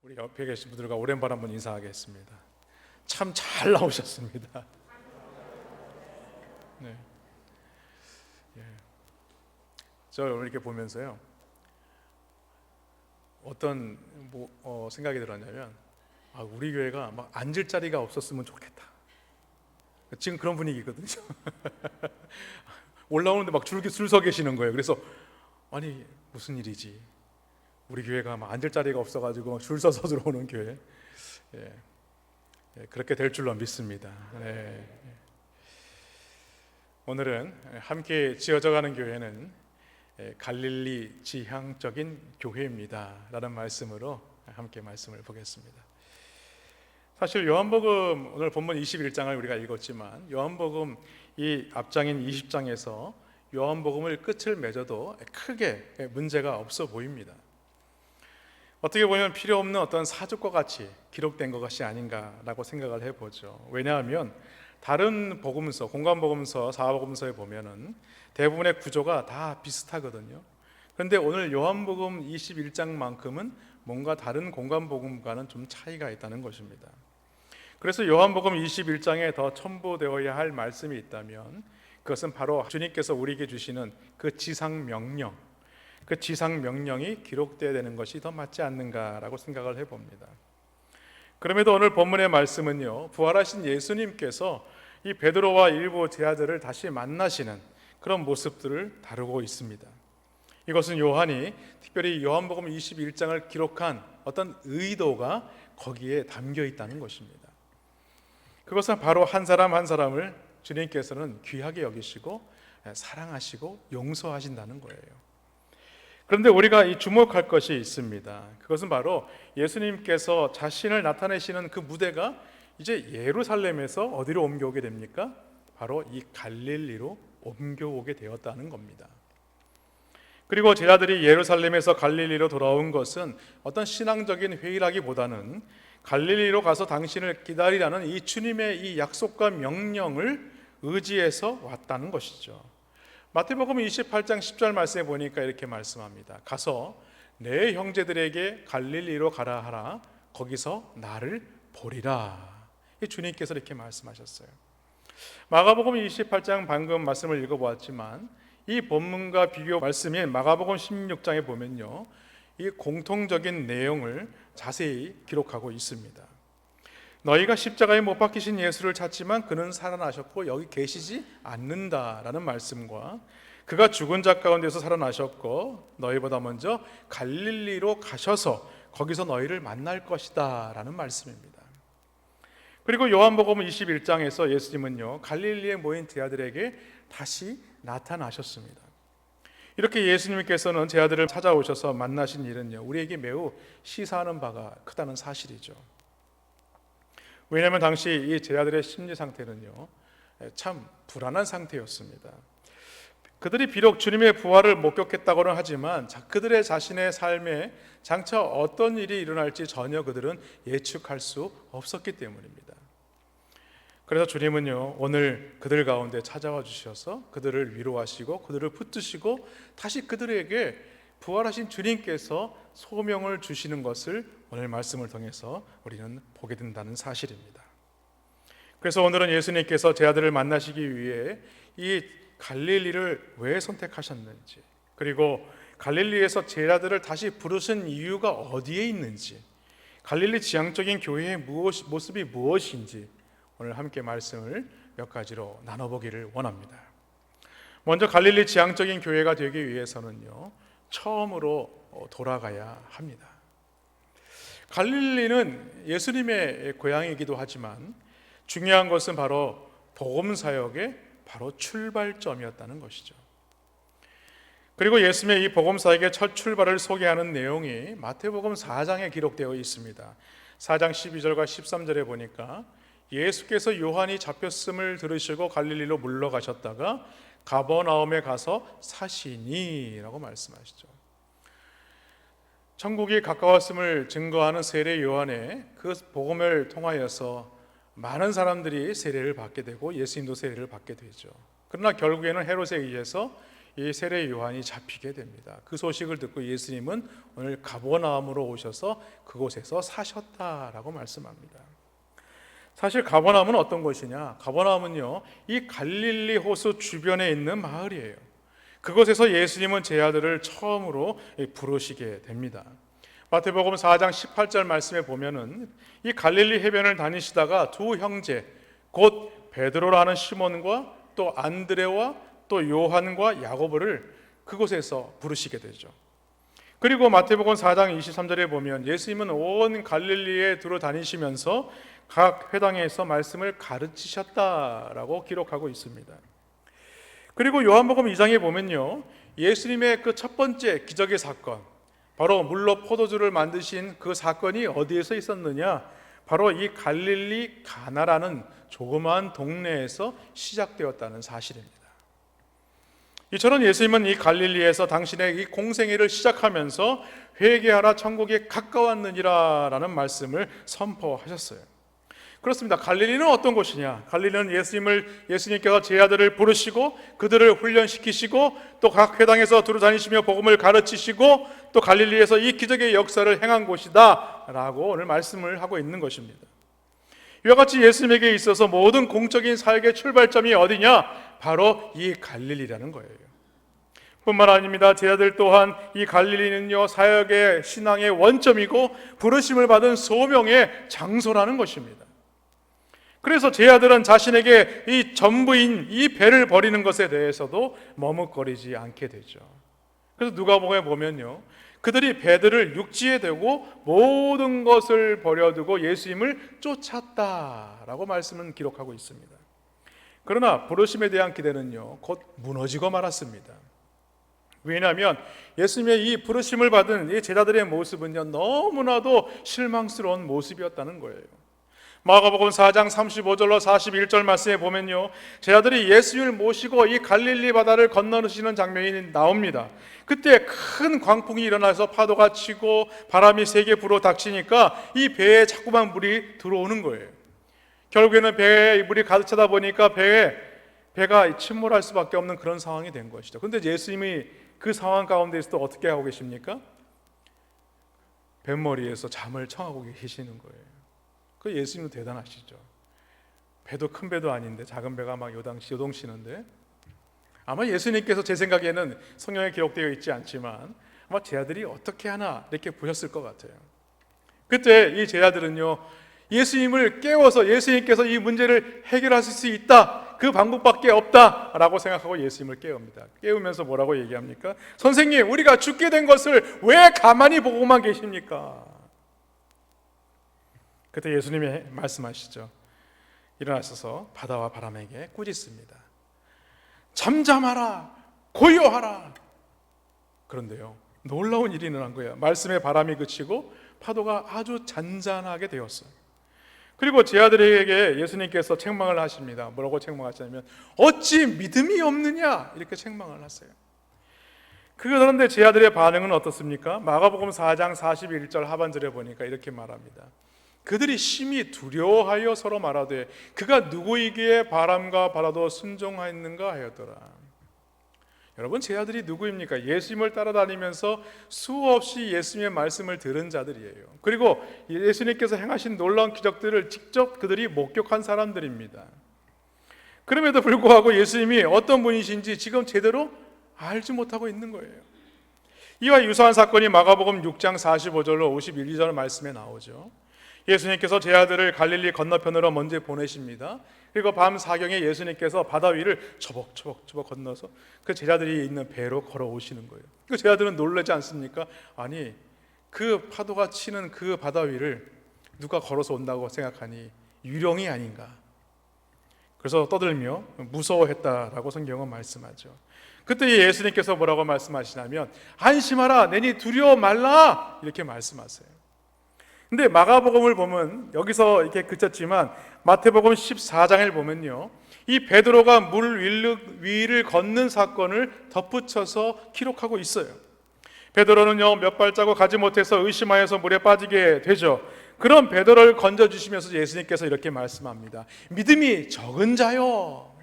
우리 옆에 계신 분들과 오랜만에 한번 인사하겠습니다. 참 잘 나오셨습니다. 네. 예. 저 오늘 이렇게 보면서요, 어떤 생각이 들었냐면, 우리 교회가 막 앉을 자리가 없었으면 좋겠다. 지금 그런 분위기거든요. 올라오는데 막 줄 서 계시는 거예요. 그래서 아니 무슨 일이지? 우리 교회가 막 앉을 자리가 없어가지고 막 줄 서서 들어오는 교회. 예. 그렇게 될 줄로 믿습니다. 네. 오늘은 함께 지어져가는 교회는 갈릴리 지향적인 교회입니다 라는 말씀으로 함께 말씀을 보겠습니다. 사실 요한복음 오늘 본문 21장을 우리가 읽었지만 요한복음 이 앞장인 20장에서 요한복음을 끝을 맺어도 크게 문제가 없어 보입니다. 어떻게 보면 필요 없는 어떤 사족과 같이 기록된 것이 아닌가라고 생각을 해보죠. 왜냐하면 다른 복음서, 공관복음서, 사복음서에 보면은 대부분의 구조가 다 비슷하거든요. 그런데 오늘 요한복음 21장만큼은 뭔가 다른 공관복음과는 좀 차이가 있다는 것입니다. 그래서 요한복음 21장에 더 첨부되어야 할 말씀이 있다면 그것은 바로 주님께서 우리에게 주시는 그 지상명령, 그 지상명령이 기록되어야 되는 것이 더 맞지 않는가라고 생각을 해봅니다. 그럼에도 오늘 본문의 말씀은요, 부활하신 예수님께서 이 베드로와 일부 제자들을 다시 만나시는 그런 모습들을 다루고 있습니다. 이것은 요한이 특별히 요한복음 21장을 기록한 어떤 의도가 거기에 담겨 있다는 것입니다. 그것은 바로 한 사람 한 사람을 주님께서는 귀하게 여기시고 사랑하시고 용서하신다는 거예요. 그런데 우리가 이 주목할 것이 있습니다. 그것은 바로 예수님께서 자신을 나타내시는 그 무대가 이제 예루살렘에서 어디로 옮겨오게 됩니까? 바로 이 갈릴리로 옮겨오게 되었다는 겁니다. 그리고 제자들이 예루살렘에서 갈릴리로 돌아온 것은 어떤 신앙적인 회의라기보다는 갈릴리로 가서 당신을 기다리라는 이 주님의 이 약속과 명령을 의지해서 왔다는 것이죠. 마태복음 28장 10절 말씀에 보니까 이렇게 말씀합니다. 가서 내 형제들에게 갈릴리로 가라 하라. 거기서 나를 보리라. 주님께서 이렇게 말씀하셨어요. 마가복음 28장 방금 말씀을 읽어보았지만 이 본문과 비교 말씀인 마가복음 16장에 보면요, 이 공통적인 내용을 자세히 기록하고 있습니다. 너희가 십자가에 못 박히신 예수를 찾지만 그는 살아나셨고 여기 계시지 않는다라는 말씀과 그가 죽은 자 가운데서 살아나셨고 너희보다 먼저 갈릴리로 가셔서 거기서 너희를 만날 것이다 라는 말씀입니다. 그리고 요한복음 21장에서 예수님은요, 갈릴리에 모인 제자들에게 다시 나타나셨습니다. 이렇게 예수님께서는 제자들을 찾아오셔서 만나신 일은요, 우리에게 매우 시사하는 바가 크다는 사실이죠. 왜냐하면 당시 이 제자들의 심리 상태는요, 참 불안한 상태였습니다. 그들이 비록 주님의 부활을 목격했다고는 하지만 그들의 자신의 삶에 장차 어떤 일이 일어날지 전혀 그들은 예측할 수 없었기 때문입니다. 그래서 주님은요, 오늘 그들 가운데 찾아와 주셔서 그들을 위로하시고 그들을 붙드시고 다시 그들에게 부활하신 주님께서 소명을 주시는 것을 오늘 말씀을 통해서 우리는 보게 된다는 사실입니다. 그래서 오늘은 예수님께서 제자들을 만나시기 위해 이 갈릴리를 왜 선택하셨는지, 그리고 갈릴리에서 제자들을 다시 부르신 이유가 어디에 있는지, 갈릴리 지향적인 교회의 모습이 무엇인지 오늘 함께 말씀을 몇 가지로 나눠보기를 원합니다. 먼저 갈릴리 지향적인 교회가 되기 위해서는요, 처음으로 돌아가야 합니다. 갈릴리는 예수님의 고향이기도 하지만 중요한 것은 바로 복음 사역의 바로 출발점이었다는 것이죠. 그리고 예수님의 이 복음 사역의 첫 출발을 소개하는 내용이 마태복음 4장에 기록되어 있습니다. 4장 12절과 13절에 보니까 예수께서 요한이 잡혔음을 들으시고 갈릴리로 물러가셨다가 가버나움에 가서 사시니라고 말씀하시죠. 천국이 가까웠음을 증거하는 세례 요한의 그 복음을 통하여서 많은 사람들이 세례를 받게 되고 예수님도 세례를 받게 되죠. 그러나 결국에는 헤롯에 의해서 이 세례 요한이 잡히게 됩니다. 그 소식을 듣고 예수님은 오늘 가버나움으로 오셔서 그곳에서 사셨다라고 말씀합니다. 사실 가버나움은 어떤 곳이냐? 가버나움은요, 이 갈릴리 호수 주변에 있는 마을이에요. 그곳에서 예수님은 제 아들을 처음으로 부르시게 됩니다. 마태복음 4장 18절 말씀에 보면은 이 갈릴리 해변을 다니시다가 두 형제 곧 베드로라는 시몬과 또 안드레와 또 요한과 야고보를 그곳에서 부르시게 되죠. 그리고 마태복음 4장 23절에 보면 예수님은 온 갈릴리에 두루 다니시면서 각 회당에서 말씀을 가르치셨다라고 기록하고 있습니다. 그리고 요한복음 2장에 보면요, 예수님의 그 첫 번째 기적의 사건, 바로 물로 포도주를 만드신 그 사건이 어디에서 있었느냐? 바로 이 갈릴리 가나라는 조그마한 동네에서 시작되었다는 사실입니다. 이처럼 예수님은 이 갈릴리에서 당신의 이 공생애를 시작하면서 회개하라 천국이 가까웠느니라 라는 말씀을 선포하셨어요. 그렇습니다. 갈릴리는 어떤 곳이냐? 갈릴리는 예수님께서 제 아들을 부르시고 그들을 훈련시키시고 또 각 회당에서 두루 다니시며 복음을 가르치시고 또 갈릴리에서 이 기적의 역사를 행한 곳이다 라고 오늘 말씀을 하고 있는 것입니다. 이와 같이 예수님에게 있어서 모든 공적인 사역의 출발점이 어디냐? 바로 이 갈릴리라는 거예요. 뿐만 아닙니다. 제 아들 또한 이 갈릴리는요, 사역의 신앙의 원점이고 부르심을 받은 소명의 장소라는 것입니다. 그래서 제 아들은 자신에게 이 전부인 이 배를 버리는 것에 대해서도 머뭇거리지 않게 되죠. 그래서 누가복음에 보면요, 그들이 배들을 육지에 대고 모든 것을 버려두고 예수님을 쫓았다라고 말씀은 기록하고 있습니다. 그러나 부르심에 대한 기대는요, 곧 무너지고 말았습니다. 왜냐하면 예수님의 이 부르심을 받은 이 제자들의 모습은요, 너무나도 실망스러운 모습이었다는 거예요. 마가복음 4장 35절로 41절 말씀에 보면요, 제자들이 예수님을 모시고 이 갈릴리 바다를 건너시는 장면이 나옵니다. 그때 큰 광풍이 일어나서 파도가 치고 바람이 세게 불어 닥치니까 이 배에 자꾸만 물이 들어오는 거예요. 결국에는 배에 물이 가득 차다 보니까 배가 침몰할 수밖에 없는 그런 상황이 된 것이죠. 그런데 예수님이 그 상황 가운데서도 어떻게 하고 계십니까? 뱃머리에서 잠을 청하고 계시는 거예요. 그 예수님은 대단하시죠. 배도 큰 배도 아닌데 작은 배가 막 요동치는데, 아마 예수님께서 제 생각에는 성경에 기록되어 있지 않지만 아마 제자들이 어떻게 하나 이렇게 보셨을 것 같아요. 그때 이 제자들은요, 예수님을 깨워서 예수님께서 이 문제를 해결하실 수 있다, 그 방법밖에 없다라고 생각하고 예수님을 깨웁니다. 깨우면서 뭐라고 얘기합니까? 선생님, 우리가 죽게 된 것을 왜 가만히 보고만 계십니까? 그때 예수님이 말씀하시죠. 일어나셔서 바다와 바람에게 꾸짖습니다. 잠잠하라, 고요하라. 그런데요, 놀라운 일이 일어난 거예요. 말씀에 바람이 그치고 파도가 아주 잔잔하게 되었어요. 그리고 제 아들에게 예수님께서 책망을 하십니다. 뭐라고 책망하시냐면 어찌 믿음이 없느냐, 이렇게 책망을 하세요. 그런데 제 아들의 반응은 어떻습니까? 마가복음 4장 41절 하반절에 보니까 이렇게 말합니다. 그들이 심히 두려워하여 서로 말하되 그가 누구이기에 바람과 바다도 순종하였는가 하였더라. 여러분, 제 아들이 누구입니까? 예수님을 따라다니면서 수없이 예수님의 말씀을 들은 자들이에요. 그리고 예수님께서 행하신 놀라운 기적들을 직접 그들이 목격한 사람들입니다. 그럼에도 불구하고 예수님이 어떤 분이신지 지금 제대로 알지 못하고 있는 거예요. 이와 유사한 사건이 마가복음 6장 45절로 51, 2절 말씀에 나오죠. 예수님께서 제 아들을 갈릴리 건너편으로 먼저 보내십니다. 그리고 밤 사경에 예수님께서 바다 위를 초벅초벅 건너서 그 제자들이 있는 배로 걸어오시는 거예요. 그 제자들은 놀라지 않습니까? 아니, 그 파도가 치는 그 바다 위를 누가 걸어서 온다고 생각하니 유령이 아닌가. 그래서 떠들며 무서워했다라고 성경은 말씀하죠. 그때 예수님께서 뭐라고 말씀하시냐면 안심하라, 내니 두려워 말라, 이렇게 말씀하세요. 근데 마가복음을 보면 여기서 이렇게 그쳤지만 마태복음 14장을 보면요, 이 베드로가 물 위를 걷는 사건을 덧붙여서 기록하고 있어요. 베드로는요, 몇 발자국 가지 못해서 의심하여서 물에 빠지게 되죠. 그런 베드로를 건져주시면서 예수님께서 이렇게 말씀합니다. 믿음이 적은 자요.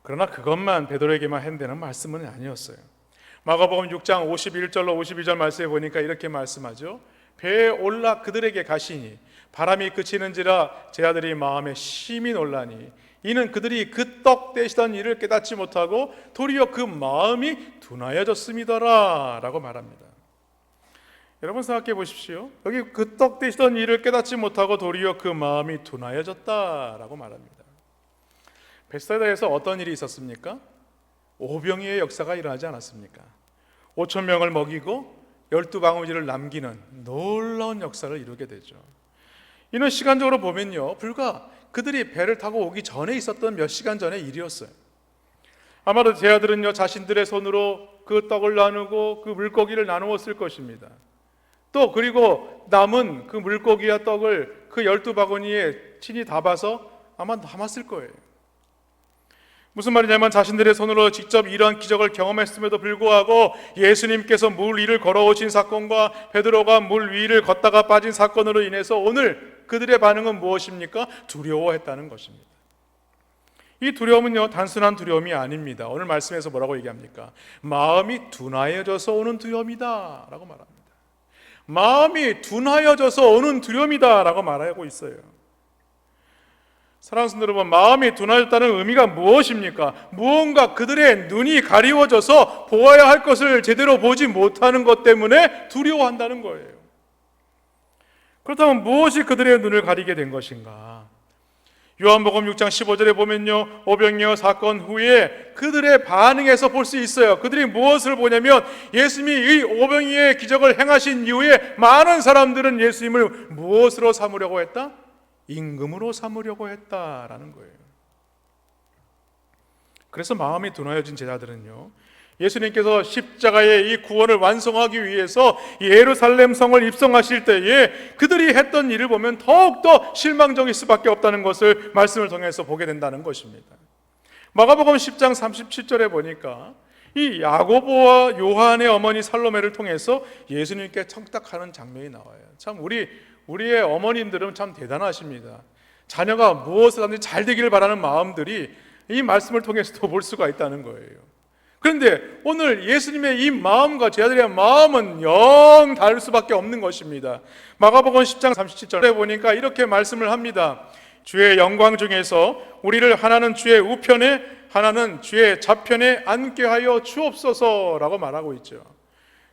그러나 그것만 베드로에게만 한다는 말씀은 아니었어요. 마가복음 6장 51절로 52절 말씀에 보니까 이렇게 말씀하죠. 배에 올라 그들에게 가시니 바람이 그치는지라 제 아들이 마음에 심히 놀라니 이는 그들이 그 떡 떼시던 일을 깨닫지 못하고 도리어 그 마음이 둔하여졌음이더라 라고 말합니다. 여러분 생각해 보십시오. 여기 그 떡 떼시던 일을 깨닫지 못하고 도리어 그 마음이 둔하여졌다라고 말합니다. 베스다에서 어떤 일이 있었습니까? 오병이의 역사가 일어나지 않았습니까? 5천 명을 먹이고 12방울지를 남기는 놀라운 역사를 이루게 되죠. 이는 시간적으로 보면요, 불과 그들이 배를 타고 오기 전에 있었던 몇 시간 전의 일이었어요. 아마도 제 아들은요, 자신들의 손으로 그 떡을 나누고 그 물고기를 나누었을 것입니다. 또 그리고 남은 그 물고기와 떡을 그 12바구니에 친히 담아서 아마 담았을 거예요. 무슨 말이냐면 자신들의 손으로 직접 이러한 기적을 경험했음에도 불구하고 예수님께서 물 위를 걸어오신 사건과 베드로가 물 위를 걷다가 빠진 사건으로 인해서 오늘 그들의 반응은 무엇입니까? 두려워했다는 것입니다. 이 두려움은요, 단순한 두려움이 아닙니다. 오늘 말씀에서 뭐라고 얘기합니까? 마음이 둔하여져서 오는 두려움이다 라고 말합니다. 마음이 둔하여져서 오는 두려움이다 라고 말하고 있어요. 사랑하는 성도 여러분, 마음이 둔하여졌다는 의미가 무엇입니까? 무언가 그들의 눈이 가리워져서 보아야 할 것을 제대로 보지 못하는 것 때문에 두려워한다는 거예요. 그렇다면 무엇이 그들의 눈을 가리게 된 것인가? 요한복음 6장 15절에 보면요, 오병이어 사건 후에 그들의 반응에서 볼 수 있어요. 그들이 무엇을 보냐면 예수님이 이 오병이의 기적을 행하신 이후에 많은 사람들은 예수님을 무엇으로 삼으려고 했다? 임금으로 삼으려고 했다라는 거예요. 그래서 마음이 둔하여진 제자들은요, 예수님께서 십자가의 이 구원을 완성하기 위해서 예루살렘 성을 입성하실 때에 그들이 했던 일을 보면 더욱더 실망적일 수밖에 없다는 것을 말씀을 통해서 보게 된다는 것입니다. 마가복음 10장 37절에 보니까 이 야고보와 요한의 어머니 살로메를 통해서 예수님께 청탁하는 장면이 나와요. 참 우리의 어머님들은 참 대단하십니다. 자녀가 무엇을 하든지 잘 되기를 바라는 마음들이 이 말씀을 통해서도 볼 수가 있다는 거예요. 그런데 오늘 예수님의 이 마음과 제 아들의 마음은 영 다를 수밖에 없는 것입니다. 마가복음 10장 37절에 보니까 이렇게 말씀을 합니다. 주의 영광 중에서 우리를 하나는 주의 우편에 하나는 주의 좌편에 앉게 하여 주옵소서라고 말하고 있죠.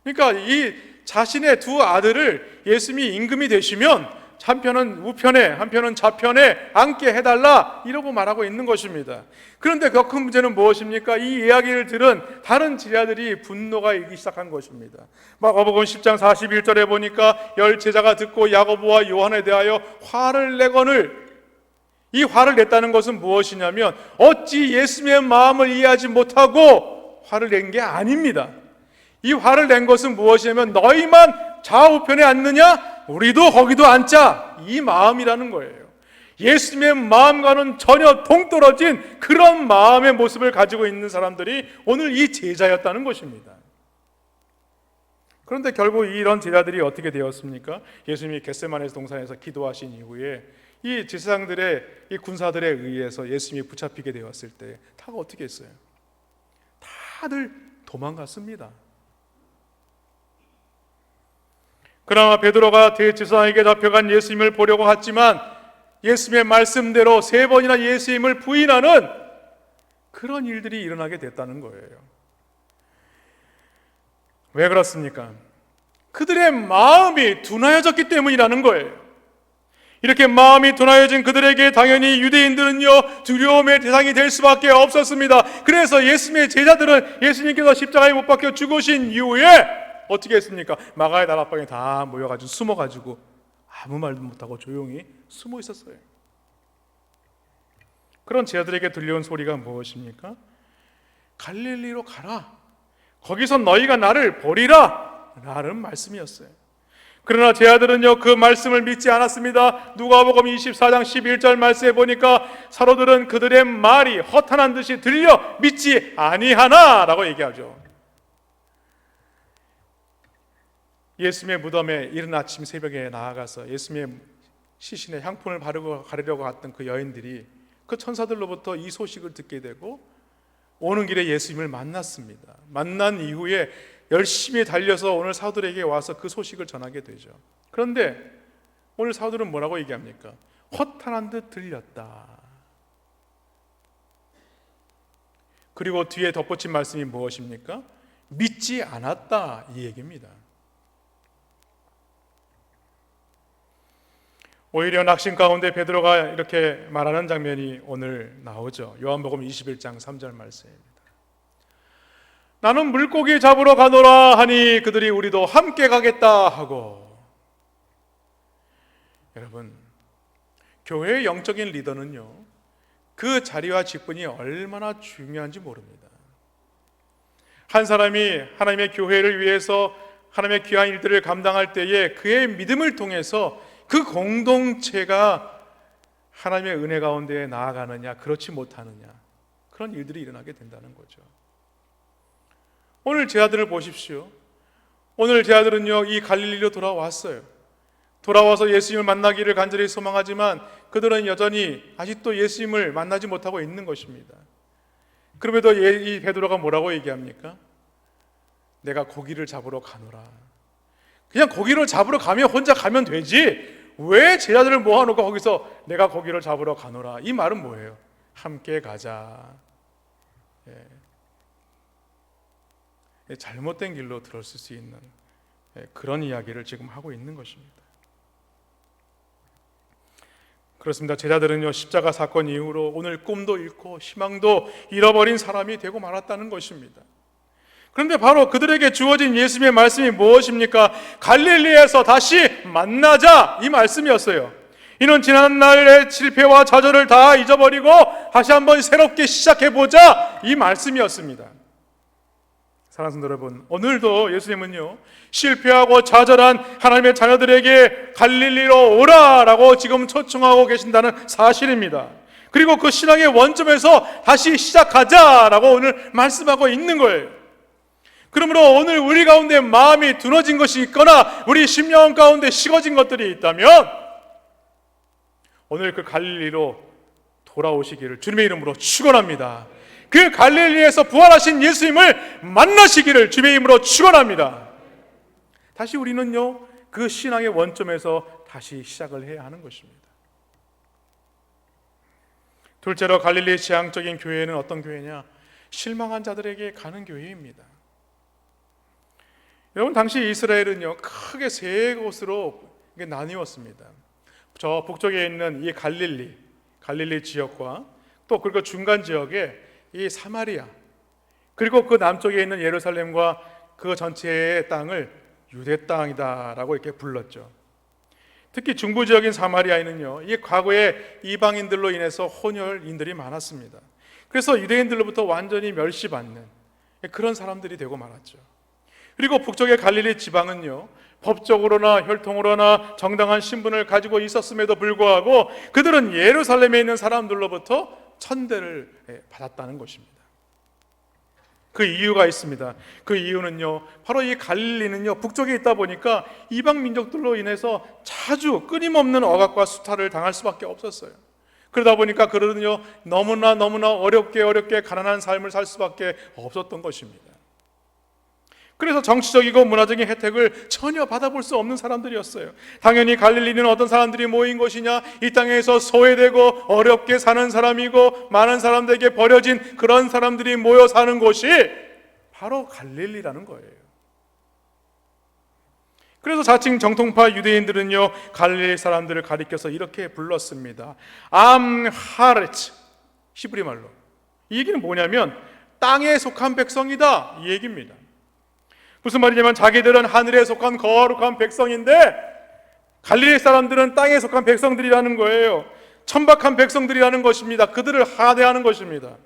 그러니까 이 자신의 두 아들을 예수님이 임금이 되시면 한편은 우편에 한편은 좌편에 앉게 해달라 이러고 말하고 있는 것입니다. 그런데 더 큰 문제는 무엇입니까? 이 이야기를 들은 다른 제자들이 분노가 일기 시작한 것입니다. 마가복음 10장 41절에 보니까 10 제자가 듣고 야고보와 요한에 대하여 화를 내거늘, 이 화를 냈다는 것은 무엇이냐면 어찌 예수님의 마음을 이해하지 못하고 화를 낸 게 아닙니다. 이 화를 낸 것은 무엇이냐면 너희만 좌우편에 앉느냐? 우리도 거기도 앉자, 이 마음이라는 거예요. 예수님의 마음과는 전혀 동떨어진 그런 마음의 모습을 가지고 있는 사람들이 오늘 이 제자였다는 것입니다. 그런데 결국 이런 제자들이 어떻게 되었습니까? 예수님이 겟세마네 동산에서 기도하신 이후에 이 제사장들의 이 군사들에 의해서 예수님이 붙잡히게 되었을 때 다가 어떻게 했어요? 다들 도망갔습니다. 그러나 베드로가 대제사장에게 잡혀간 예수님을 보려고 갔지만 예수님의 말씀대로 3번이나 예수님을 부인하는 그런 일들이 일어나게 됐다는 거예요. 왜 그렇습니까? 그들의 마음이 둔하여졌기 때문이라는 거예요. 이렇게 마음이 둔하여진 그들에게 당연히 유대인들은요, 두려움의 대상이 될 수밖에 없었습니다. 그래서 예수님의 제자들은 예수님께서 십자가에 못 박혀 죽으신 이후에 어떻게 했습니까? 마가의 다락방에 다 모여가지고 숨어가지고 아무 말도 못하고 조용히 숨어 있었어요. 그런 제자들에게 들려온 소리가 무엇입니까? 갈릴리로 가라, 거기서 너희가 나를 보리라 라는 말씀이었어요. 그러나 제자들은요, 그 말씀을 믿지 않았습니다. 누가복음 24장 11절 말씀에 보니까 사도들은 그들의 말이 허탄한 듯이 들려 믿지 아니하나 라고 얘기하죠. 예수님의 무덤에 이른 아침 새벽에 나아가서 예수님의 시신에 향품을 바르고 가리려고 갔던 그 여인들이 그 천사들로부터 이 소식을 듣게 되고 오는 길에 예수님을 만났습니다. 만난 이후에 열심히 달려서 오늘 사도들에게 와서 그 소식을 전하게 되죠. 그런데 오늘 사도들은 뭐라고 얘기합니까? 허탄한 듯 들렸다. 그리고 뒤에 덧붙인 말씀이 무엇입니까? 믿지 않았다, 이 얘기입니다. 오히려 낙심 가운데 베드로가 이렇게 말하는 장면이 오늘 나오죠. 요한복음 21장 3절 말씀입니다. 나는 물고기 잡으러 가노라 하니 그들이 우리도 함께 가겠다 하고. 여러분, 교회의 영적인 리더는요, 그 자리와 직분이 얼마나 중요한지 모릅니다. 한 사람이 하나님의 교회를 위해서 하나님의 귀한 일들을 감당할 때에 그의 믿음을 통해서 그 공동체가 하나님의 은혜 가운데 나아가느냐 그렇지 못하느냐, 그런 일들이 일어나게 된다는 거죠. 오늘 제 아들을 보십시오. 오늘 제 아들은요, 이 갈릴리로 돌아왔어요. 돌아와서 예수님을 만나기를 간절히 소망하지만 그들은 여전히 아직도 예수님을 만나지 못하고 있는 것입니다. 그럼에도 이 베드로가 뭐라고 얘기합니까? 내가 고기를 잡으러 가노라. 그냥 고기를 잡으러 가면 혼자 가면 되지, 왜 제자들을 모아놓고 거기서 내가 고기를 잡으러 가노라, 이 말은 뭐예요? 함께 가자. 잘못된 길로 들었을 수 있는 그런 이야기를 지금 하고 있는 것입니다. 그렇습니다. 제자들은요, 십자가 사건 이후로 오늘 꿈도 잃고 희망도 잃어버린 사람이 되고 말았다는 것입니다. 그런데 바로 그들에게 주어진 예수님의 말씀이 무엇입니까? 갈릴리에서 다시 만나자, 이 말씀이었어요. 이는 지난날의 실패와 좌절을 다 잊어버리고 다시 한번 새롭게 시작해보자, 이 말씀이었습니다. 사랑하는 여러분, 오늘도 예수님은요, 실패하고 좌절한 하나님의 자녀들에게 갈릴리로 오라라고 지금 초청하고 계신다는 사실입니다. 그리고 그 신앙의 원점에서 다시 시작하자라고 오늘 말씀하고 있는 거예요. 그러므로 오늘 우리 가운데 마음이 둔해진 것이 있거나 우리 심령 가운데 식어진 것들이 있다면 오늘 그 갈릴리로 돌아오시기를 주님의 이름으로 축원합니다. 그 갈릴리에서 부활하신 예수님을 만나시기를 주님의 이름으로 축원합니다. 다시 우리는요, 그 신앙의 원점에서 다시 시작을 해야 하는 것입니다. 둘째로 갈릴리 지향적인 교회는 어떤 교회냐? 실망한 자들에게 가는 교회입니다. 여러분, 당시 이스라엘은요, 크게 세 곳으로 나뉘었습니다. 저 북쪽에 있는 이 갈릴리 지역과 또 그리고 중간 지역에 이 사마리아, 그리고 그 남쪽에 있는 예루살렘과 그 전체의 땅을 유대 땅이다라고 이렇게 불렀죠. 특히 중부 지역인 사마리아에는요, 이 과거에 이방인들로 인해서 혼혈인들이 많았습니다. 그래서 유대인들로부터 완전히 멸시받는 그런 사람들이 되고 말았죠. 그리고 북쪽의 갈릴리 지방은요, 법적으로나 혈통으로나 정당한 신분을 가지고 있었음에도 불구하고 그들은 예루살렘에 있는 사람들로부터 천대를 받았다는 것입니다. 그 이유가 있습니다. 그 이유는요, 바로 이 갈릴리는요, 북쪽에 있다 보니까 이방 민족들로 인해서 자주 끊임없는 억압과 수탈을 당할 수밖에 없었어요. 그러다 보니까 그들은요, 너무나 어렵게 가난한 삶을 살 수밖에 없었던 것입니다. 그래서 정치적이고 문화적인 혜택을 전혀 받아볼 수 없는 사람들이었어요. 당연히 갈릴리는 어떤 사람들이 모인 곳이냐? 이 땅에서 소외되고 어렵게 사는 사람이고 많은 사람들에게 버려진 그런 사람들이 모여 사는 곳이 바로 갈릴리라는 거예요. 그래서 자칭 정통파 유대인들은요, 갈릴리 사람들을 가리켜서 이렇게 불렀습니다. 암하르츠, 히브리 말로. 이 얘기는 뭐냐면 땅에 속한 백성이다, 이 얘기입니다. 무슨 말이냐면 자기들은 하늘에 속한 거룩한 백성인데 갈릴리 사람들은 땅에 속한 백성들이라는 거예요. 천박한 백성들이라는 것입니다. 그들을 하대하는 것입니다.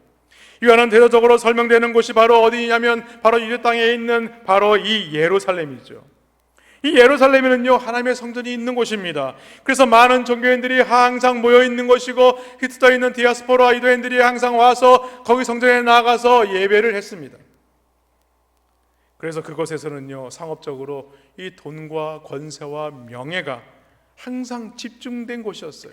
이와는 대조적으로 설명되는 곳이 바로 어디냐면 바로 유대 땅에 있는 바로 이 예루살렘이죠. 이 예루살렘에는요, 하나님의 성전이 있는 곳입니다. 그래서 많은 종교인들이 항상 모여 있는 곳이고 흩어져 있는 디아스포라 유대인들이 항상 와서 거기 성전에 나가서 예배를 했습니다. 그래서 그곳에서는요, 상업적으로 이 돈과 권세와 명예가 항상 집중된 곳이었어요.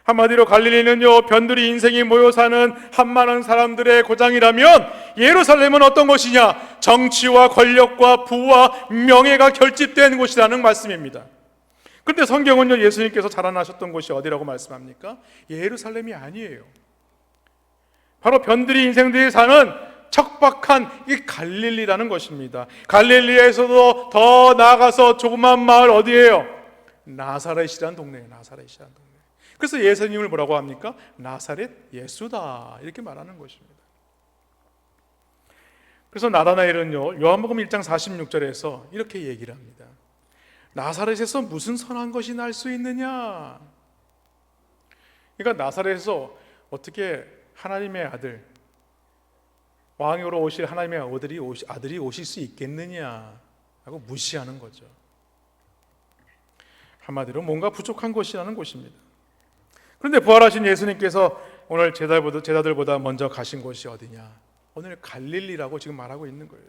한마디로 갈릴리는요, 변두리 인생이 모여 사는 한많은 사람들의 고장이라면 예루살렘은 어떤 곳이냐? 정치와 권력과 부와 명예가 결집된 곳이라는 말씀입니다. 그런데 성경은요, 예수님께서 자라나셨던 곳이 어디라고 말씀합니까? 예루살렘이 아니에요. 바로 변두리 인생들이 사는 척박한 이 갈릴리라는 것입니다. 갈릴리에서도 더 나아가서 조그만 마을 어디예요? 나사렛이라는 동네예요. 나사렛이라는 동네. 그래서 예수님을 뭐라고 합니까? 나사렛 예수다, 이렇게 말하는 것입니다. 그래서 나다나엘은요, 요한복음 1장 46절에서 이렇게 얘기를 합니다. 나사렛에서 무슨 선한 것이 날 수 있느냐? 그러니까 나사렛에서 어떻게 하나님의 아들, 왕으로 오실 하나님의 아들이 오실 수 있겠느냐 하고 무시하는 거죠. 한마디로 뭔가 부족한 것이라는 것입니다. 그런데 부활하신 예수님께서 오늘 제자들보다 먼저 가신 곳이 어디냐? 오늘 갈릴리라고 지금 말하고 있는 거예요.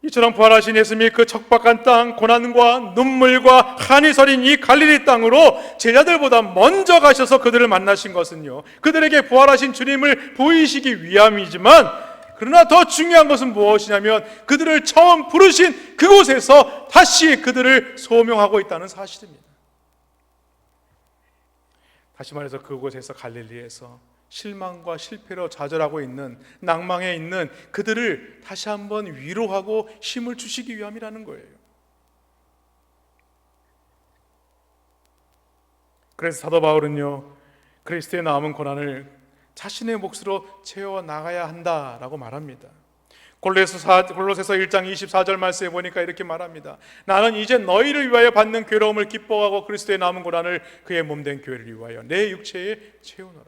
이처럼 부활하신 예수님이 그 척박한 땅, 고난과 눈물과 한이 서린 이 갈릴리 땅으로 제자들보다 먼저 가셔서 그들을 만나신 것은요, 그들에게 부활하신 주님을 보이시기 위함이지만, 그러나 더 중요한 것은 무엇이냐면 그들을 처음 부르신 그곳에서 다시 그들을 소명하고 있다는 사실입니다. 다시 말해서 그곳에서, 갈릴리에서 실망과 실패로 좌절하고 있는, 낭망해 있는 그들을 다시 한번 위로하고 힘을 주시기 위함이라는 거예요. 그래서 사도 바울은요, 그리스도의 남은 고난을 자신의 몫으로 채워 나가야 한다라고 말합니다. 골로새서 1장 24절 말씀에 보니까 이렇게 말합니다. 나는 이제 너희를 위하여 받는 괴로움을 기뻐하고 그리스도의 남은 고난을 그의 몸된 교회를 위하여 내 육체에 채우노라.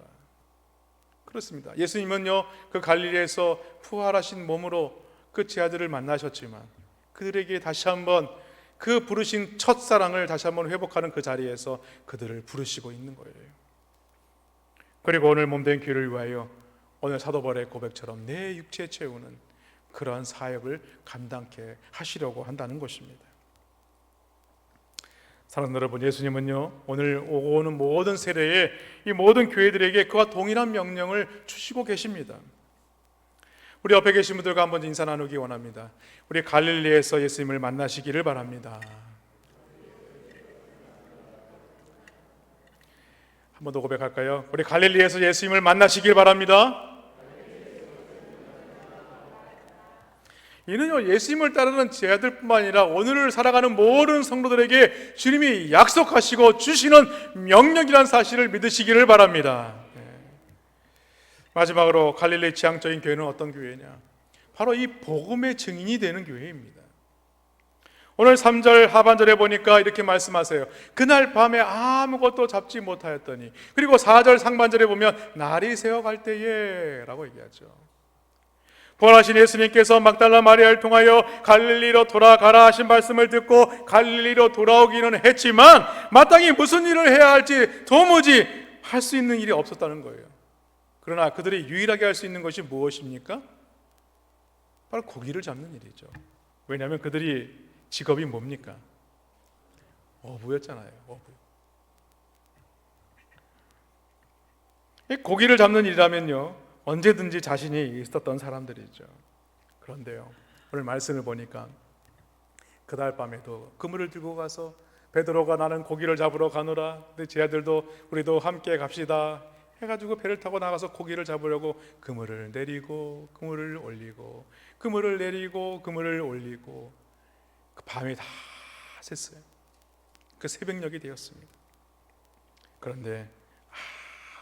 그렇습니다. 예수님은요, 그 갈릴리에서 부활하신 몸으로 그 제자들을 만나셨지만 그들에게 다시 한번 그 부르신 첫사랑을 다시 한번 회복하는 그 자리에서 그들을 부르시고 있는 거예요. 그리고 오늘 몸된 교회를 위하여 오늘 사도 바울의 고백처럼 내 육체에 채우는 그러한 사역을 감당케 하시려고 한다는 것입니다. 사랑하는 여러분, 예수님은요, 오늘 오고 오는 모든 세대의 이 모든 교회들에게 그와 동일한 명령을 주시고 계십니다. 우리 옆에 계신 분들과 한번 인사 나누기 원합니다. 우리 갈릴리에서 예수님을 만나시기를 바랍니다. 한 번 더 고백할까요? 우리 갈릴리에서 예수님을 만나시길 바랍니다. 이는요, 예수님을 따르는 제자들뿐만 아니라 오늘을 살아가는 모든 성도들에게 주님이 약속하시고 주시는 명령이라는 사실을 믿으시기를 바랍니다. 마지막으로 갈릴리 지향적인 교회는 어떤 교회냐? 바로 이 복음의 증인이 되는 교회입니다. 오늘 3절 하반절에 보니까 이렇게 말씀하세요. 그날 밤에 아무것도 잡지 못하였더니, 그리고 4절 상반절에 보면 날이 새어갈 때에 라고 얘기하죠. 부활하신 예수님께서 막달라 마리아를 통하여 갈릴리로 돌아가라 하신 말씀을 듣고 갈릴리로 돌아오기는 했지만 마땅히 무슨 일을 해야 할지 도무지 할 수 있는 일이 없었다는 거예요. 그러나 그들이 유일하게 할 수 있는 것이 무엇입니까? 바로 고기를 잡는 일이죠. 왜냐하면 그들이 직업이 뭡니까? 어부였잖아요. 어부. 고기를 잡는 일이라면요, 언제든지 자신이 있었던 사람들이죠. 그런데요, 오늘 말씀을 보니까 그날 밤에도 그물을 들고 가서 베드로가 나는 고기를 잡으러 가노라, 내 제자들도 우리도 함께 갑시다 해가지고 배를 타고 나가서 고기를 잡으려고 그물을 내리고 그물을 올리고 그물을 내리고 그물을 올리고 그 밤이 다 샜어요. 그 새벽녘이 되었습니다. 그런데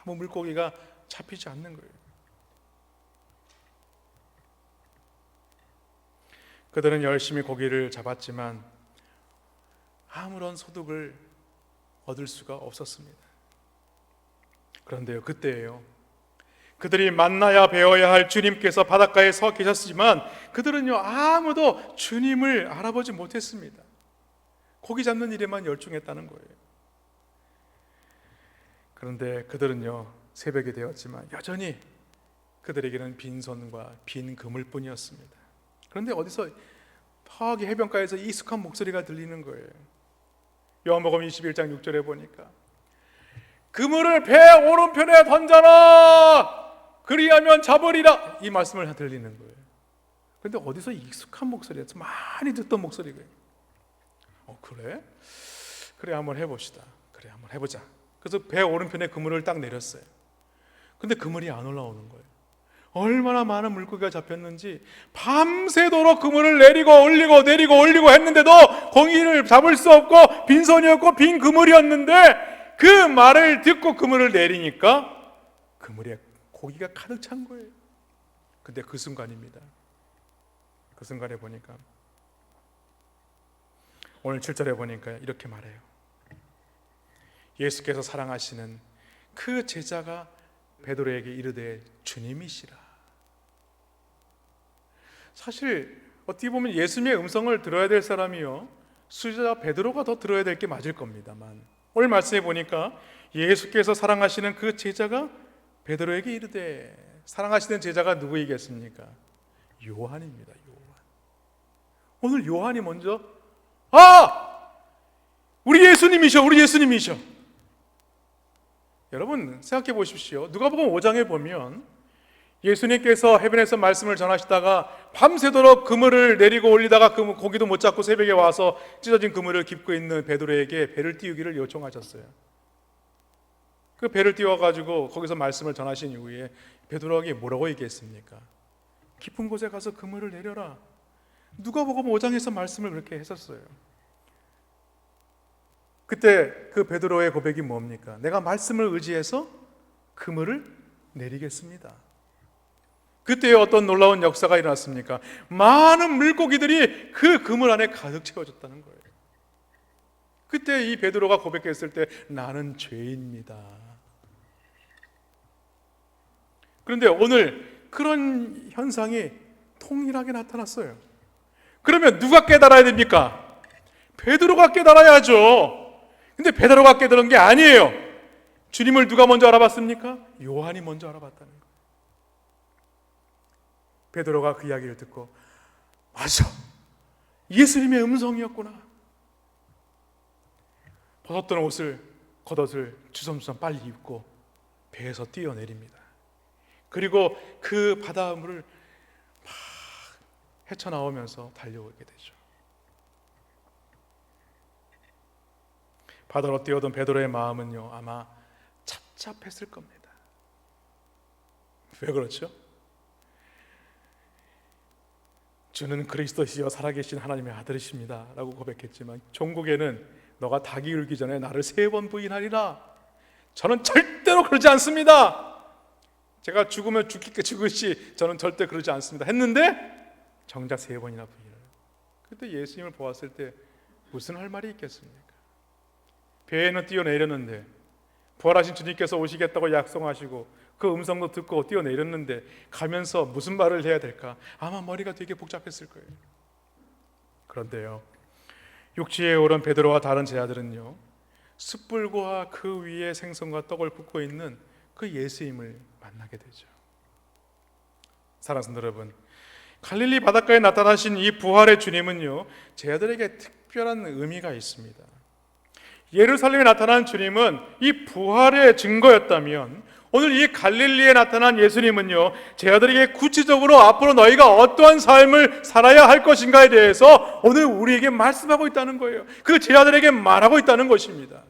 아무 물고기가 잡히지 않는 거예요. 그들은 열심히 고기를 잡았지만 아무런 소득을 얻을 수가 없었습니다. 그런데요, 그때예요, 그들이 만나야 배워야 할 주님께서 바닷가에 서 계셨지만 그들은요, 아무도 주님을 알아보지 못했습니다. 고기 잡는 일에만 열중했다는 거예요. 그런데 그들은요, 새벽이 되었지만 여전히 그들에게는 빈손과 빈 그물뿐이었습니다. 그런데 어디서 저기 해변가에서 익숙한 목소리가 들리는 거예요. 요한복음 21장 6절에 보니까 그물을 배 오른편에 던져라. 그리하면 잡으리라. 이 말씀을 들리는 거예요. 그런데 어디서 익숙한 목소리에서 많이 듣던 목소리고요. 그래? 그래 한번 해봅시다. 그래 한번 해보자. 그래서 배 오른편에 그물을 딱 내렸어요. 근데 그물이 안 올라오는 거예요. 얼마나 많은 물고기가 잡혔는지 밤새도록 그물을 내리고 올리고 내리고 올리고 했는데도 고기를 잡을 수 없고 빈손이었고 빈 그물이었는데 그 말을 듣고 그물을 내리니까 그물에 고기가 가득 찬 거예요. 근데 그 순간입니다. 그 순간에 보니까 오늘 7절에 보니까 이렇게 말해요. 예수께서 사랑하시는 그 제자가 베드로에게 이르되 주님이시라. 사실 어떻게 보면 예수님의 음성을 들어야 될 사람이요, 수제자 베드로가 더 들어야 될 게 맞을 겁니다만, 오늘 말씀해 보니까 예수께서 사랑하시는 그 제자가 베드로에게 이르되, 사랑하시는 제자가 누구이겠습니까? 요한입니다. 요한. 오늘 요한이 먼저 우리 예수님이셔, 우리 예수님이셔. 여러분 생각해 보십시오. 누가복음 5장에 보면 예수님께서 해변에서 말씀을 전하시다가 밤새도록 그물을 내리고 올리다가 그 고기도 못 잡고 새벽에 와서 찢어진 그물을 깁고 있는 베드로에게 배를 띄우기를 요청하셨어요. 그 배를 띄워가지고 거기서 말씀을 전하신 이후에 베드로에게 뭐라고 얘기했습니까? 깊은 곳에 가서 그물을 내려라. 누가복음 5장에서 말씀을 그렇게 했었어요. 그때 그 베드로의 고백이 뭡니까? 내가 말씀을 의지해서 그물을 내리겠습니다. 그때 어떤 놀라운 역사가 일어났습니까? 많은 물고기들이 그 그물 안에 가득 채워졌다는 거예요. 그때 이 베드로가 고백했을 때 나는 죄인입니다. 그런데 오늘 그런 현상이 통일하게 나타났어요. 그러면 누가 깨달아야 됩니까? 베드로가 깨달아야죠. 근데 베드로가 깨달은 게 아니에요. 주님을 누가 먼저 알아봤습니까? 요한이 먼저 알아봤다는 거예요. 베드로가 그 이야기를 듣고 맞아, 예수님의 음성이었구나. 벗었던 옷을, 겉옷을 주섬주섬 빨리 입고 배에서 뛰어내립니다. 그리고 그 바닷물을 막 헤쳐나오면서 달려오게 되죠. 바다로 뛰어든 베드로의 마음은요, 아마 착잡했을 겁니다. 왜 그렇죠? 주는 그리스도시여 살아계신 하나님의 아들이십니다 라고 고백했지만 종국에는 너가 닭이 울기 전에 나를 3번 부인하리라. 저는 절대로 그러지 않습니다. 제가 죽으면 죽으시 저는 절대 그러지 않습니다 했는데 정작 3번이나 부인을. 그때 예수님을 보았을 때 무슨 할 말이 있겠습니까? 배에는 뛰어내렸는데 부활하신 주님께서 오시겠다고 약속하시고 그 음성도 듣고 뛰어내렸는데 가면서 무슨 말을 해야 될까? 아마 머리가 되게 복잡했을 거예요. 그런데요, 육지에 오른 베드로와 다른 제자들은요, 숯불과 그 위에 생선과 떡을 붓고 있는 그 예수님을 만나게 되죠. 사랑하는 성도 여러분, 갈릴리 바닷가에 나타나신 이 부활의 주님은요, 제자들에게 특별한 의미가 있습니다. 예루살렘에 나타난 주님은 이 부활의 증거였다면 오늘 이 갈릴리에 나타난 예수님은요, 제자들에게 구체적으로 앞으로 너희가 어떠한 삶을 살아야 할 것인가에 대해서 오늘 우리에게 말씀하고 있다는 거예요. 그 제자들에게 말하고 있다는 것입니다.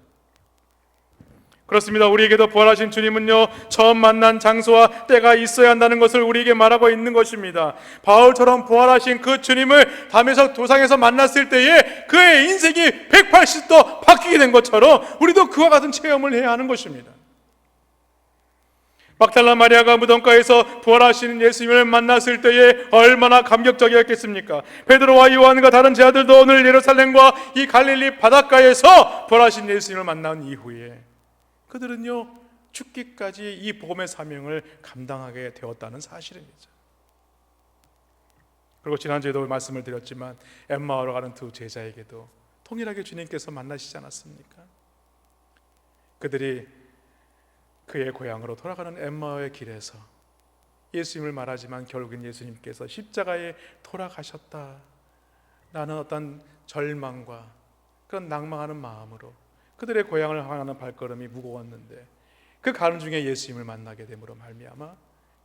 그렇습니다. 우리에게도 부활하신 주님은요, 처음 만난 장소와 때가 있어야 한다는 것을 우리에게 말하고 있는 것입니다. 바울처럼 부활하신 그 주님을 담에석 도상에서 만났을 때에 그의 인생이 180도 바뀌게 된 것처럼 우리도 그와 같은 체험을 해야 하는 것입니다. 막달라 마리아가 무덤가에서 부활하시는 예수님을 만났을 때에 얼마나 감격적이었겠습니까? 베드로와 요한과 다른 제자들도 오늘 예루살렘과 이 갈릴리 바닷가에서 부활하신 예수님을 만난 이후에 그들은요, 죽기까지 이 복음의 사명을 감당하게 되었다는 사실입니다. 그리고 지난주에도 말씀을 드렸지만 엠마오로 가는 두 제자에게도 동일하게 주님께서 만나시지 않았습니까? 그들이 그의 고향으로 돌아가는 엠마오의 길에서 예수님을 말하지만 결국엔 예수님께서 십자가에 돌아가셨다 라는 어떤 절망과 그런 낭망하는 마음으로 그들의 고향을 향하는 발걸음이 무거웠는데 그 가는 중에 예수님을 만나게 됨으로 말미암아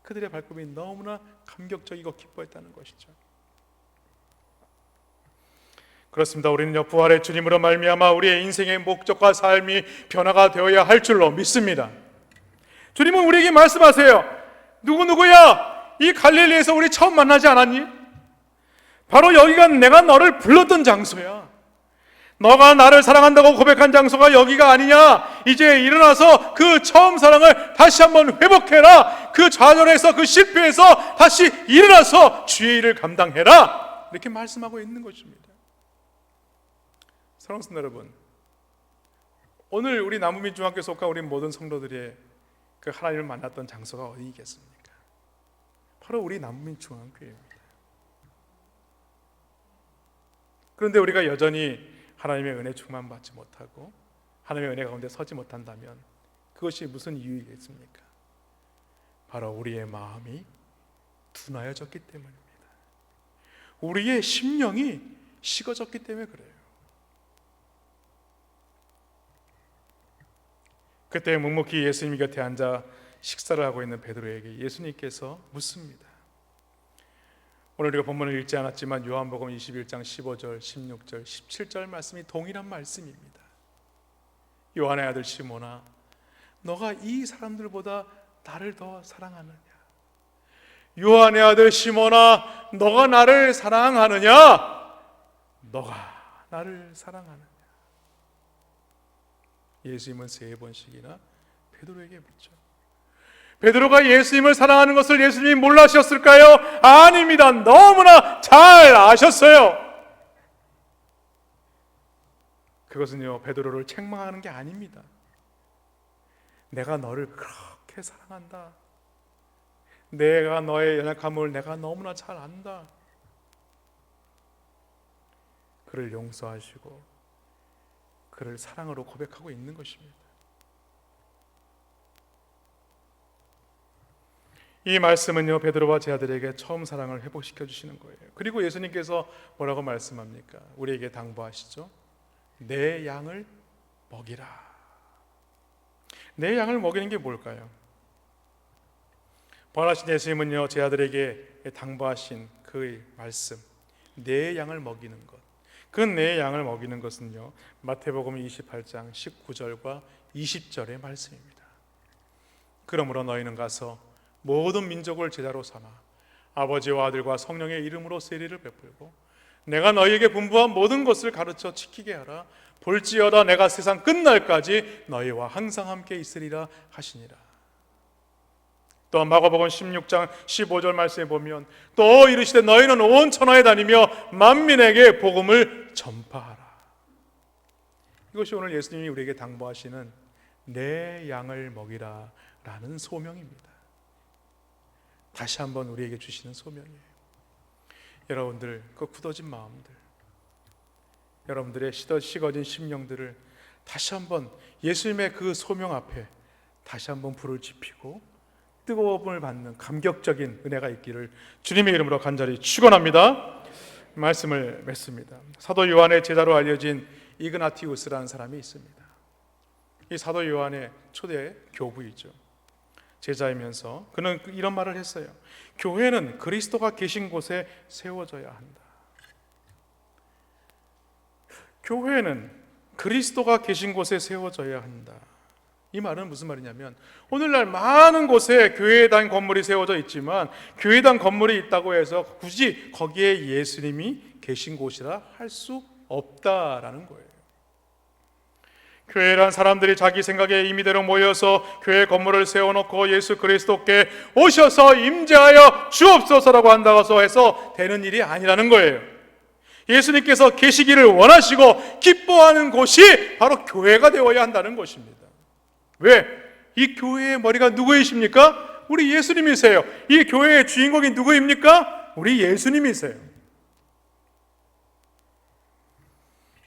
그들의 발걸음이 너무나 감격적이고 기뻐했다는 것이죠. 그렇습니다. 우리는요, 부활의 주님으로 말미암아 우리의 인생의 목적과 삶이 변화가 되어야 할 줄로 믿습니다. 주님은 우리에게 말씀하세요. 누구야? 이 갈릴리에서 우리 처음 만나지 않았니? 바로 여기가 내가 너를 불렀던 장소야. 너가 나를 사랑한다고 고백한 장소가 여기가 아니냐? 이제 일어나서 그 처음 사랑을 다시 한번 회복해라. 그 좌절에서, 그 실패에서 다시 일어나서 주의 일을 감당해라. 이렇게 말씀하고 있는 것입니다. 사랑하는 성도 여러분, 오늘 우리 남부민 중학교에 속한 우리 모든 성도들의 그 하나님을 만났던 장소가 어디겠습니까? 바로 우리 남부민 중학교입니다. 그런데 우리가 여전히 하나님의 은혜 충만받지 못하고 하나님의 은혜 가운데 서지 못한다면 그것이 무슨 이유이겠습니까? 바로 우리의 마음이 둔하여졌기 때문입니다. 우리의 심령이 식어졌기 때문에 그래요. 그때 묵묵히 예수님 곁에 앉아 식사를 하고 있는 베드로에게 예수님께서 묻습니다. 오늘 우리가 본문을 읽지 않았지만 요한복음 21장 15절, 16절, 17절 말씀이 동일한 말씀입니다. 요한의 아들 시몬아, 너가 이 사람들보다 나를 더 사랑하느냐? 요한의 아들 시몬아, 너가 나를 사랑하느냐? 너가 나를 사랑하느냐? 예수님은 3번씩이나 베드로에게 묻죠. 베드로가 예수님을 사랑하는 것을 예수님이 몰라셨을까요? 아닙니다. 너무나 잘 아셨어요. 그것은요, 베드로를 책망하는 게 아닙니다. 내가 너를 그렇게 사랑한다. 내가 너의 연약함을 내가 너무나 잘 안다. 그를 용서하시고 그를 사랑으로 고백하고 있는 것입니다. 이 말씀은요, 베드로와 제 아들에게 처음 사랑을 회복시켜 주시는 거예요. 그리고 예수님께서 뭐라고 말씀합니까? 우리에게 당부하시죠. 내 양을 먹이라. 내 양을 먹이는 게 뭘까요? 부활하신 예수님은요, 제 아들에게 당부하신 그 말씀, 내 양을 먹이는 것, 그 내 양을 먹이는 것은요, 마태복음 28장 19절과 20절의 말씀입니다. 그러므로 너희는 가서 모든 민족을 제자로 삼아 아버지와 아들과 성령의 이름으로 세례를 베풀고 내가 너희에게 분부한 모든 것을 가르쳐 지키게 하라. 볼지어다 내가 세상 끝날까지 너희와 항상 함께 있으리라 하시니라. 또 마가복음 16장 15절 말씀에 보면 또 이르시되 너희는 온 천하에 다니며 만민에게 복음을 전파하라. 이것이 오늘 예수님이 우리에게 당부하시는 내 양을 먹이라 라는 소명입니다. 다시 한번 우리에게 주시는 소명이에요. 여러분들 그 굳어진 마음들, 여러분들의 식어진 심령들을 다시 한번 예수님의 그 소명 앞에 다시 한번 불을 지피고 뜨거움을 받는 감격적인 은혜가 있기를 주님의 이름으로 간절히 축원합니다. 말씀을 맺습니다. 사도 요한의 제자로 알려진 이그나티우스라는 사람이 있습니다. 이 사도 요한의 초대 교부이죠. 제자이면서 그는 이런 말을 했어요. 교회는 그리스도가 계신 곳에 세워져야 한다. 교회는 그리스도가 계신 곳에 세워져야 한다. 이 말은 무슨 말이냐면 오늘날 많은 곳에 교회당 건물이 세워져 있지만 교회당 건물이 있다고 해서 굳이 거기에 예수님이 계신 곳이라 할 수 없다라는 거예요. 교회란 사람들이 자기 생각에 임의대로 모여서 교회 건물을 세워놓고 예수 그리스도께 오셔서 임재하여 주옵소서라고 한다고 해서 되는 일이 아니라는 거예요. 예수님께서 계시기를 원하시고 기뻐하는 곳이 바로 교회가 되어야 한다는 것입니다. 왜? 이 교회의 머리가 누구이십니까? 우리 예수님이세요. 이 교회의 주인공이 누구입니까? 우리 예수님이세요.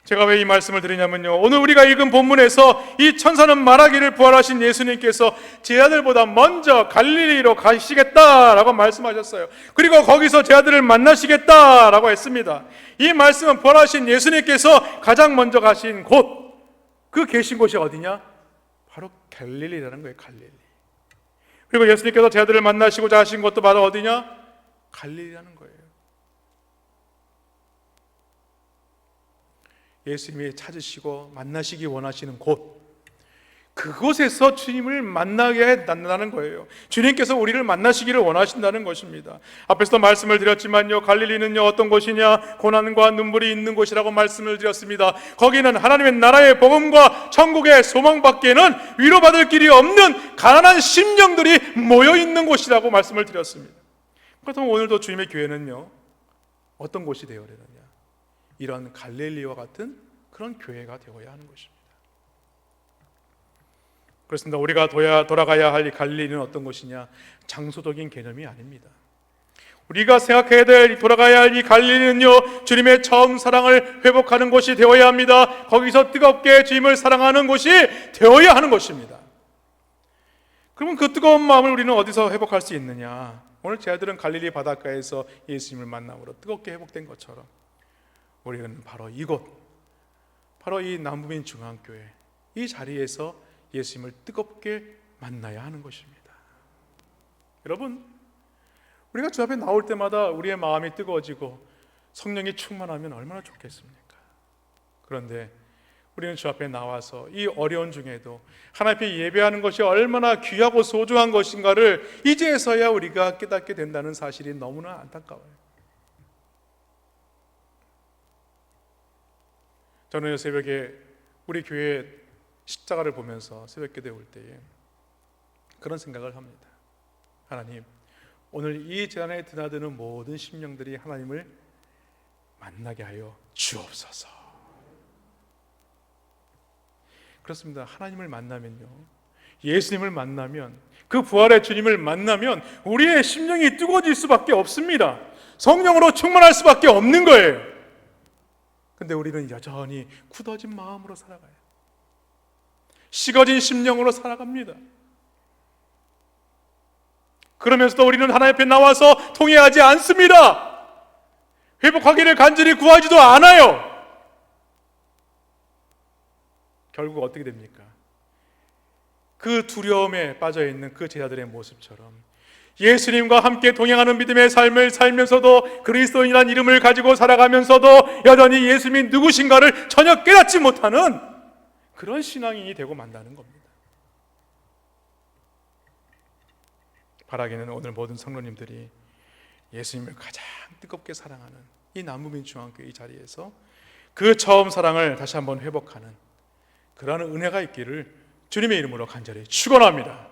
제가 왜 이 말씀을 드리냐면요, 오늘 우리가 읽은 본문에서 이 천사는 말하기를 부활하신 예수님께서 제 아들보다 먼저 갈릴리로 가시겠다라고 말씀하셨어요. 그리고 거기서 제 아들을 만나시겠다라고 했습니다. 이 말씀은 부활하신 예수님께서 가장 먼저 가신 곳, 그 계신 곳이 어디냐? 바로 갈릴리라는 거예요. 갈릴리. 그리고 예수님께서 제자들을 만나시고자 하신 것도 바로 어디냐? 갈릴리라는 거예요. 예수님이 찾으시고 만나시기 원하시는 곳, 그곳에서 주님을 만나게 한다는 거예요. 주님께서 우리를 만나시기를 원하신다는 것입니다. 앞에서도 말씀을 드렸지만요, 갈릴리는요 어떤 곳이냐? 고난과 눈물이 있는 곳이라고 말씀을 드렸습니다. 거기는 하나님의 나라의 복음과 천국의 소망밖에는 위로받을 길이 없는 가난한 심령들이 모여있는 곳이라고 말씀을 드렸습니다. 그렇다면 오늘도 주님의 교회는요 어떤 곳이 되어야 되느냐? 이런 갈릴리와 같은 그런 교회가 되어야 하는 것입니다. 그렇습니다. 우리가 돌아가야 할 이 갈릴리는 어떤 곳이냐? 장소적인 개념이 아닙니다. 우리가 생각해야 될, 돌아가야 할 이 갈릴리는요 주님의 처음 사랑을 회복하는 곳이 되어야 합니다. 거기서 뜨겁게 주님을 사랑하는 곳이 되어야 하는 것입니다. 그러면 그 뜨거운 마음을 우리는 어디서 회복할 수 있느냐? 오늘 제자들은 갈릴리 바닷가에서 예수님을 만남으로 뜨겁게 회복된 것처럼 우리는 바로 이곳, 바로 이 남부민 중앙교회 이 자리에서 예수님을 뜨겁게 만나야 하는 것입니다. 여러분, 우리가 주 앞에 나올 때마다 우리의 마음이 뜨거워지고 성령이 충만하면 얼마나 좋겠습니까? 그런데 우리는 주 앞에 나와서 이 어려운 중에도 하나님 앞에 예배하는 것이 얼마나 귀하고 소중한 것인가를 이제서야 우리가 깨닫게 된다는 사실이 너무나 안타까워요. 저는 새벽에 우리 교회 십자가를 보면서 새벽기도에 올 때에 그런 생각을 합니다. 하나님, 오늘 이 재단에 드나드는 모든 심령들이 하나님을 만나게 하여 주옵소서. 그렇습니다. 하나님을 만나면요, 예수님을 만나면, 그 부활의 주님을 만나면 우리의 심령이 뜨거워질 수밖에 없습니다. 성령으로 충만할 수밖에 없는 거예요. 근데 우리는 여전히 굳어진 마음으로 살아가요. 식어진 심령으로 살아갑니다. 그러면서도 우리는 하나님 앞에 나와서 통회하지 않습니다. 회복하기를 간절히 구하지도 않아요. 결국 어떻게 됩니까? 그 두려움에 빠져있는 그 제자들의 모습처럼 예수님과 함께 동행하는 믿음의 삶을 살면서도 그리스도인이라는 이름을 가지고 살아가면서도 여전히 예수님이 누구신가를 전혀 깨닫지 못하는 그런 신앙인이 되고 만다는 겁니다. 바라기는 오늘 모든 성도님들이 예수님을 가장 뜨겁게 사랑하는 이 남부민 중앙교회 이 자리에서 그 처음 사랑을 다시 한번 회복하는 그러한 은혜가 있기를 주님의 이름으로 간절히 축원합니다.